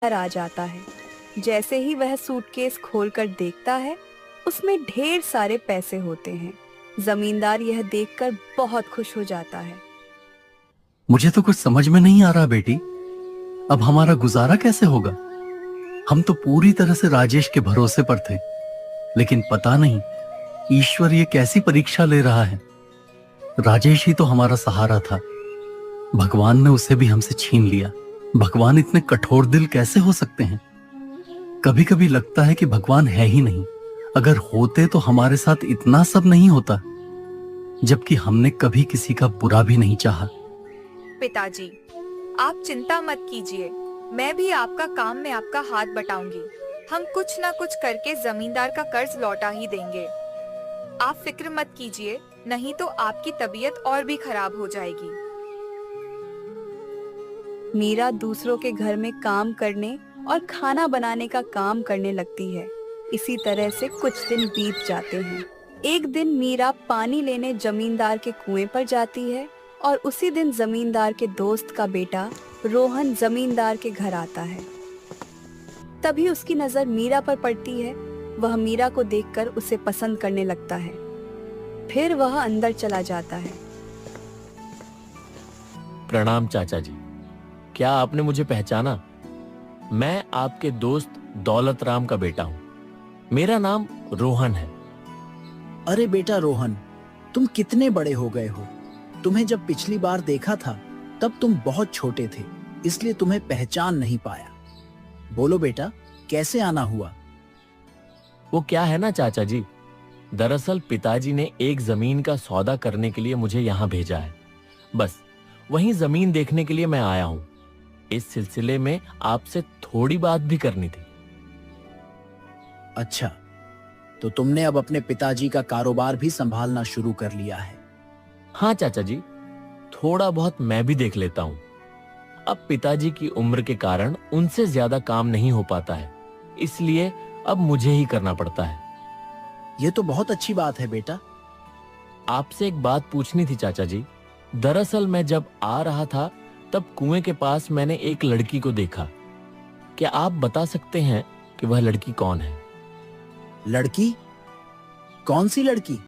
आ जाता है। जैसे ही वह सूटकेस खोलकर देखता है, उसमें ढेर सारे पैसे होते हैं। जमींदार यह देखकर बहुत खुश हो जाता है। मुझे तो कुछ समझ में नहीं आ रहा बेटी, अब हमारा गुजारा कैसे होगा। हम तो पूरी तरह से राजेश के भरोसे पर थे, लेकिन पता नहीं ईश्वर ये कैसी परीक्षा ले रहा है। राजेश ही तो हमारा सहारा था, भगवान ने उसे भी हमसे छीन लिया। भगवान इतने कठोर दिल कैसे हो सकते हैं। कभी कभी लगता है कि भगवान है ही नहीं, अगर होते तो हमारे साथ इतना सब नहीं होता। जबकि हमने कभी किसी का बुरा भी नहीं चाहा। पिताजी, आप चिंता मत कीजिए, मैं भी आपका काम में आपका हाथ बटाऊंगी। हम कुछ ना कुछ करके जमींदार का कर्ज लौटा ही देंगे। आप फिक्र मत कीजिए, नहीं तो आपकी तबीयत और भी खराब हो जाएगी। मीरा दूसरों के घर में काम करने और खाना बनाने का काम करने लगती है। इसी तरह से कुछ दिन बीत जाते हैं। एक दिन मीरा पानी लेने जमींदार के कुएं पर जाती है और उसी दिन जमींदार के दोस्त का बेटा रोहन जमींदार के घर आता है। तभी उसकी नजर मीरा पर पड़ती है। वह मीरा को देखकर उसे पसंद करने लगता है। फिर वह अंदर चला जाता है। प्रणाम चाचा जी, क्या आपने मुझे पहचाना? मैं आपके दोस्त दौलत राम का बेटा हूं। मेरा नाम रोहन है। अरे बेटा रोहन, तुम कितने बड़े हो गए हो। तुम्हें जब पिछली बार देखा था तब तुम बहुत छोटे थे, इसलिए तुम्हें पहचान नहीं पाया। बोलो बेटा, कैसे आना हुआ? वो क्या है ना चाचा जी, दरअसल पिताजी ने एक जमीन का सौदा करने के लिए मुझे यहाँ भेजा है। बस वहीं जमीन देखने के लिए मैं आया हूँ। इस सिलसिले में आपसे थोड़ी बात भी करनी थी। अच्छा, तो तुमने अब अपने पिताजी का कारोबार भी संभालना शुरू कर लिया है। हाँ चाचा जी, थोड़ा बहुत मैं भी देख लेता हूँ। अब पिताजी की उम्र के कारण उनसे ज्यादा काम नहीं हो पाता है, इसलिए अब मुझे ही करना पड़ता है। ये तो बहुत अच्छी बात है बेटा। आपसे एक बात पूछनी थी चाचा जी। दरअसल मैं जब आ रहा था तब कुएं के पास मैंने एक लड़की को देखा। क्या आप बता सकते हैं कि वह लड़की कौन है? लड़की? कौन सी लड़की?